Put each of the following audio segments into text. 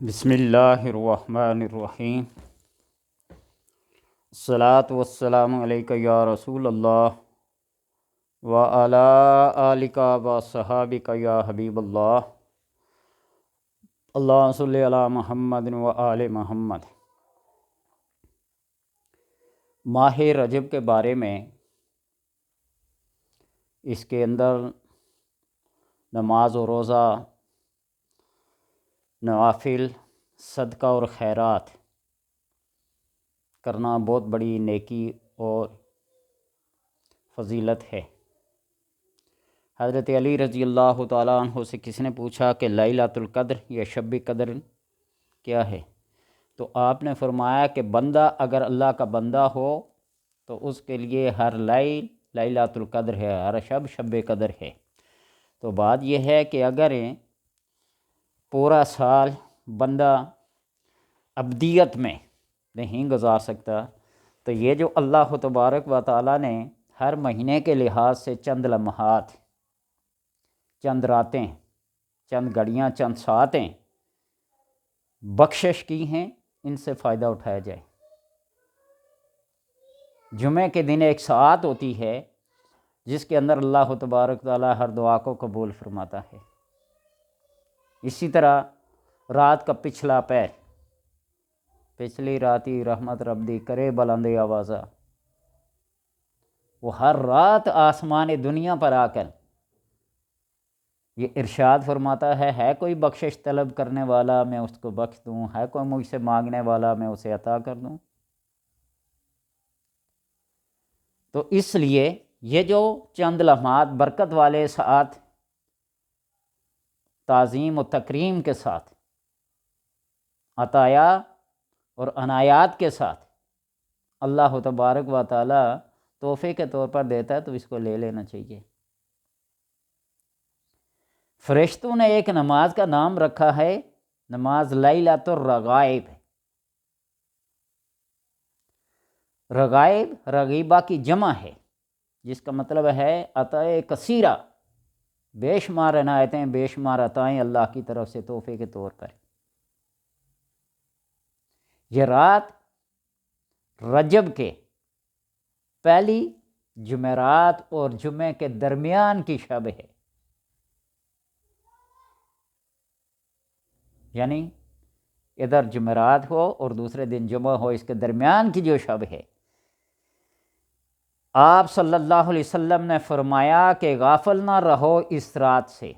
بسم اللہ الرحمن الرحیم۔ الصلاۃ والسلام علیک یا رسول اللہ وعلی آلک و صحابک یا حبیب اللہ۔ اللہم صلی علی محمد و آل محمد۔ ماہ رجب کے بارے میں اس کے اندر نماز و روزہ، نوافل، صدقہ اور خیرات کرنا بہت بڑی نیکی اور فضیلت ہے۔ حضرت علی رضی اللہ تعالیٰ عنہ سے کسی نے پوچھا کہ لیلۃ القدر یا شب قدر کیا ہے، تو آپ نے فرمایا کہ بندہ اگر اللہ کا بندہ ہو تو اس کے لیے ہر لیلۃ القدر ہے، ہر شب شب قدر ہے۔ تو بات یہ ہے کہ اگر پورا سال بندہ ابدیت میں نہیں گزار سکتا تو یہ جو اللہ تبارک و تعالیٰ نے ہر مہینے کے لحاظ سے چند لمحات، چند راتیں، چند گھڑیاں، چند ساعتیں بخشش کی ہیں، ان سے فائدہ اٹھایا جائے۔ جمعے کے دن ایک ساعت ہوتی ہے جس کے اندر اللہ تبارک و تعالیٰ ہر دعا کو قبول فرماتا ہے۔ اسی طرح رات کا پچھلا پہر، پچھلی راتی رحمت رب دی کرے بلند آوازہ، وہ ہر رات آسمان دنیا پر آ کر یہ ارشاد فرماتا ہے کوئی بخشش طلب کرنے والا میں اس کو بخش دوں، ہے کوئی مجھ سے مانگنے والا میں اسے عطا کر دوں۔ تو اس لیے یہ جو چند لمحات برکت والے ساتھ تعظیم و تکریم کے ساتھ، عطایا اور عنایات کے ساتھ اللہ تبارک و تعالی تحفے کے طور پر دیتا ہے، تو اس کو لے لینا چاہیے۔ فرشتوں نے ایک نماز کا نام رکھا ہے نماز لیلۃ الرغائب۔ رغائب رغیبہ کی جمع ہے، جس کا مطلب ہے عطائے کثیرہ، بے شمار عنایتیں، بے شمار عطائیں اللہ کی طرف سے تحفے کے طور پر۔ یہ رات رجب کے پہلی جمعرات اور جمعے کے درمیان کی شب ہے، یعنی ادھر جمعرات ہو اور دوسرے دن جمعہ ہو، اس کے درمیان کی جو شب ہے۔ آپ صلی اللہ علیہ وسلم نے فرمایا کہ غافل نہ رہو اس رات سے،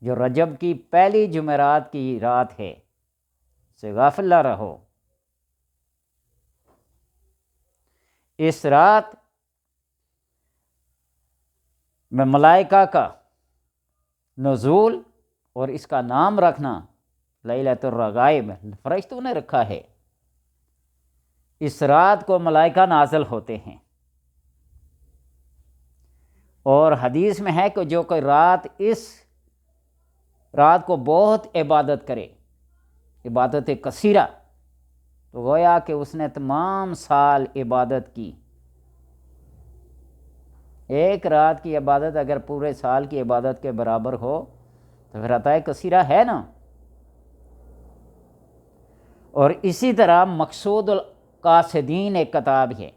جو رجب کی پہلی جمعرات کی رات ہے، سے غافل نہ رہو۔ اس رات میں ملائکہ کا نزول اور اس کا نام رکھنا لیلۃ الرغائب فرشتوں نے رکھا ہے۔ اس رات کو ملائکہ نازل ہوتے ہیں، اور حدیث میں ہے کہ جو کوئی رات اس رات کو بہت عبادت کرے، عبادت کثیرہ، تو گویا کہ اس نے تمام سال عبادت کی۔ ایک رات کی عبادت اگر پورے سال کی عبادت کے برابر ہو تو پھر عطائے کثیرہ ہے نا۔ اور اسی طرح مقصود القاصدین ایک کتاب ہے،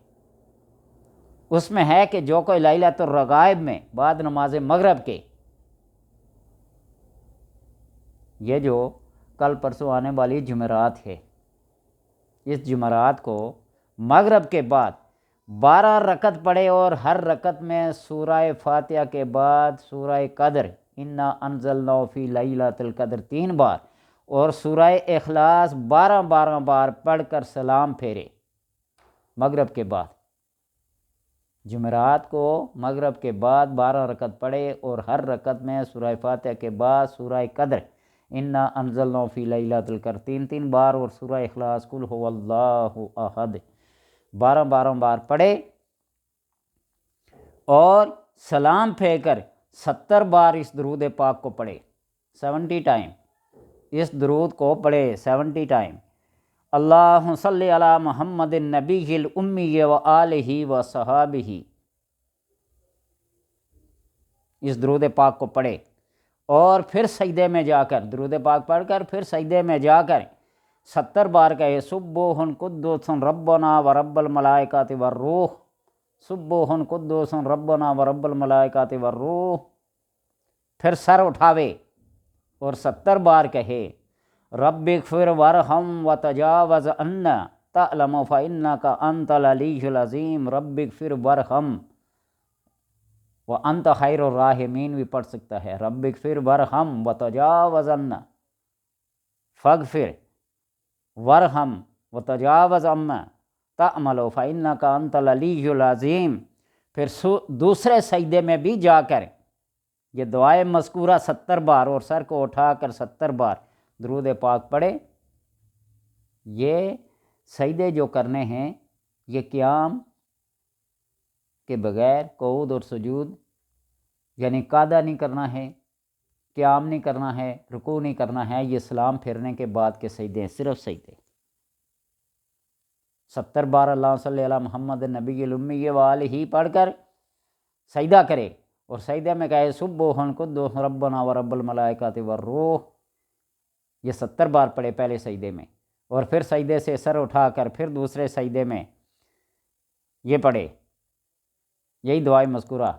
اس میں ہے کہ جو کوئی لیلۃ الرغائب میں بعد نماز مغرب کے، یہ جو کل پرسوں آنے والی جمعرات ہے، اس جمعرات کو مغرب کے بعد 12 رکعت پڑھے اور ہر رکعت میں سورہ فاتحہ کے بعد سورہ قدر انا انزلناہ فی لیلۃ القدر 3 بار اور سورہ اخلاص 12 بار پڑھ کر سلام پھیرے مغرب کے بعد۔ جمعرات کو مغرب کے بعد 12 رکعت پڑھے اور ہر رکعت میں سورہ فاتحہ کے بعد سورہ قدر انا انزلناہ فی لیلۃ القدر 3 بار اور سورہ اخلاص قل ھو اللہ احد 12 بار پڑھے، اور سلام پھیر کر 70 بار اس درود پاک کو پڑھے، 70 ٹائم اس درود کو پڑھے، 70 ٹائم۔ اللہم صلی علی محمد النبی الامی و آلہ و صحابہ، اس درود پاک کو پڑھے، اور پھر سجدے میں جا کر درود پاک پڑھ کر پھر سجدے میں جا کر 70 بار کہے سبوح قدوس ربنا و رب الملائکۃ والروح، سبوح قدوس ربنا و رب الملائکۃ والروح، پھر سر اٹھاوے اور 70 بار کہے رب اغفر وارحم وتجاوز عنا تعلم فإنک انت العلی العظیم، رب اغفر وارحم وانت خیر الراحمین بھی پڑھ سکتا ہے، رب اغفر وارحم وتجاوز عنا، فاغفر وارحم وتجاوز عما تعمل فإنک انت العلی العظیم۔ پھر دوسرے سجدے میں بھی جا کر یہ دعائے مذکورہ 70 بار اور سر کو اٹھا کر 70 بار درود پاک پڑھے۔ یہ سجدے جو کرنے ہیں یہ قیام کے بغیر قعود اور سجود، یعنی قعدہ نہیں کرنا ہے، قیام نہیں کرنا ہے، رکوع نہیں کرنا ہے، یہ سلام پھرنے کے بعد کے سجدے ہیں، صرف سجدے 70 بار اللہ صلی علی محمد نبی الامی وآلہ پڑھ کر سجدہ کرے اور سجدے میں کہے سبوح قدوس ربنا و رب الملائکۃ والروح، یہ 70 بار پڑھے پہلے سجدے میں، اور پھر سجدے سے سر اٹھا کر پھر دوسرے سجدے میں یہ پڑھے یہی دعائے مذکورہ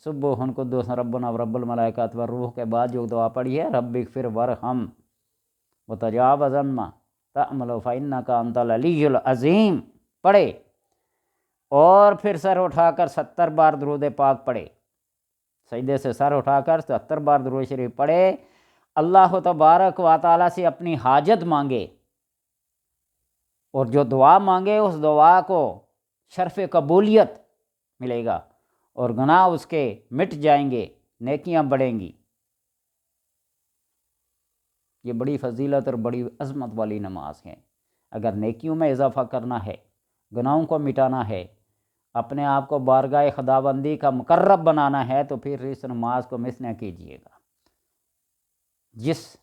سبوح قدوس ربنا و رب الملائکۃ والروح کے بعد جو دعا پڑھی ہے رب اغفر وارحم وتجاوز عما تعمل فإنک انت العلی العظیم پڑھے، اور پھر سر اٹھا کر 70 بار درود پاک پڑھے، سجدے سے سر اٹھا کر 70 بار درود شریف پڑھے، اللہ تبارک و تعالیٰ سے اپنی حاجت مانگے، اور جو دعا مانگے اس دعا کو شرف قبولیت ملے گا اور گناہ اس کے مٹ جائیں گے، نیکیاں بڑھیں گی۔ یہ بڑی فضیلت اور بڑی عظمت والی نماز ہے۔ اگر نیکیوں میں اضافہ کرنا ہے، گناہوں کو مٹانا ہے، اپنے آپ کو بارگاہ خداوندی کا مقرب بنانا ہے تو پھر اس نماز کو مس نہ کیجیے گا۔ جس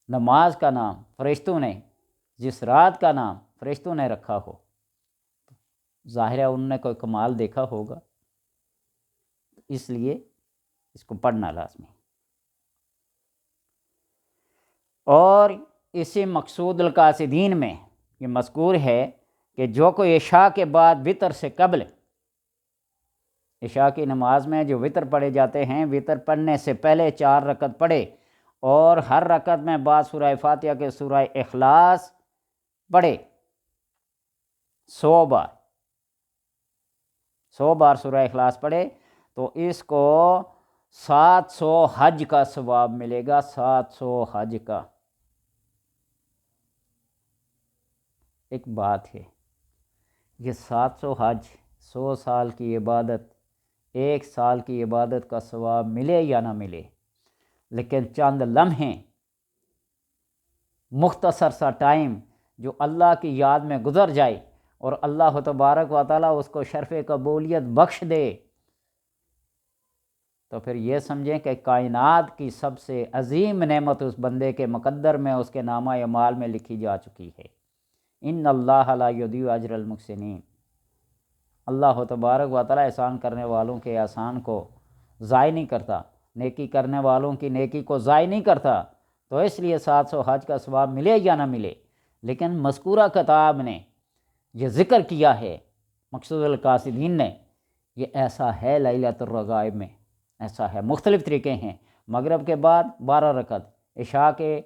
نماز کا نام فرشتوں نے، جس رات کا نام فرشتوں نے رکھا ہو، ظاہر ہے انہوں نے کوئی کمال دیکھا ہوگا، اس لیے اس کو پڑھنا لازمی۔ اور اسی مقصود القاصدین میں یہ مذکور ہے کہ جو کوئی عشاء کے بعد وطر سے قبل، عشاء کی نماز میں جو وطر پڑھے جاتے ہیں، وطر پڑھنے سے پہلے 4 رکعت پڑھے اور ہر رکعت میں بعد سورہ فاتحہ کے سورہ اخلاص پڑھے 100 بار سورہ اخلاص پڑھے تو اس کو 700 حج کا ثواب ملے گا، 700 حج کا۔ ایک بات ہے، یہ 700 حج 100 سال کی عبادت، 1 سال کی عبادت کا ثواب ملے یا نہ ملے، لیکن چند لمحے، مختصر سا ٹائم جو اللہ کی یاد میں گزر جائے اور اللہ تبارک و تعالیٰ اس کو شرف قبولیت بخش دے تو پھر یہ سمجھیں کہ کائنات کی سب سے عظیم نعمت اس بندے کے مقدر میں، اس کے نامہ اعمال میں لکھی جا چکی ہے۔ ان اللہ لا یضیع اجر المحسنین، اللہ تبارک و تعالیٰ احسان کرنے والوں کے احسان کو ضائع نہیں کرتا، نیکی کرنے والوں کی نیکی کو ضائع نہیں کرتا، تو اس لیے 700 حج کا ثواب ملے یا نہ ملے۔ لیکن مذکورہ کتاب نے یہ ذکر کیا ہے، مقصود القاصدین نے، یہ ایسا ہے لیلۃ الرغائب میں، ایسا ہے، مختلف طریقے ہیں۔ مغرب کے بعد 12 رکعت، عشاء کے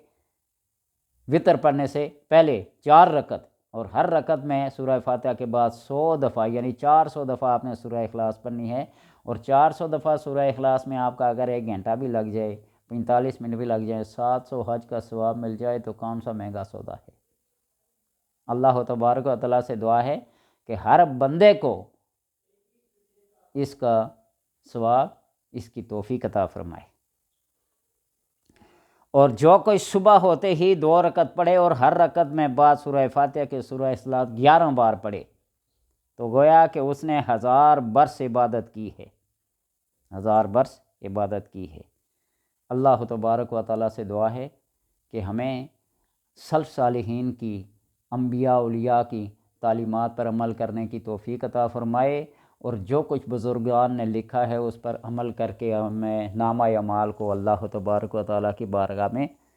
وطر پڑھنے سے پہلے 4 رکعت، اور ہر رکعت میں سورہ فاتحہ کے بعد 100 دفعہ یعنی 400 دفعہ آپ نے سورہ اخلاص پڑھنی ہے، اور 400 دفعہ سورہ اخلاص میں آپ کا اگر 1 گھنٹہ بھی لگ جائے، 45 منٹ بھی لگ جائے، 700 حج کا ثواب مل جائے تو کون سا مہنگا سودا ہے۔ اللہ تبارک و تعالیٰ سے دعا ہے کہ ہر بندے کو اس کا ثواب، اس کی توفیق عطا فرمائے۔ اور جو کوئی صبح ہوتے ہی 2 رکعت پڑھے اور ہر رکعت میں بعد سورہ فاتحہ کے سورہ اخلاص 11 بار پڑھے تو گویا کہ اس نے 1000 برس عبادت کی ہے، 1000 برس عبادت کی ہے۔ اللہ تبارک و تعالیٰ سے دعا ہے کہ ہمیں سلف صالحین کی، انبیاء اولیاء کی تعلیمات پر عمل کرنے کی توفیق عطا فرمائے، اور جو کچھ بزرگان نے لکھا ہے اس پر عمل کر کے ہمیں نامہ اعمال کو اللہ تبارک و تعالیٰ کی بارگاہ میں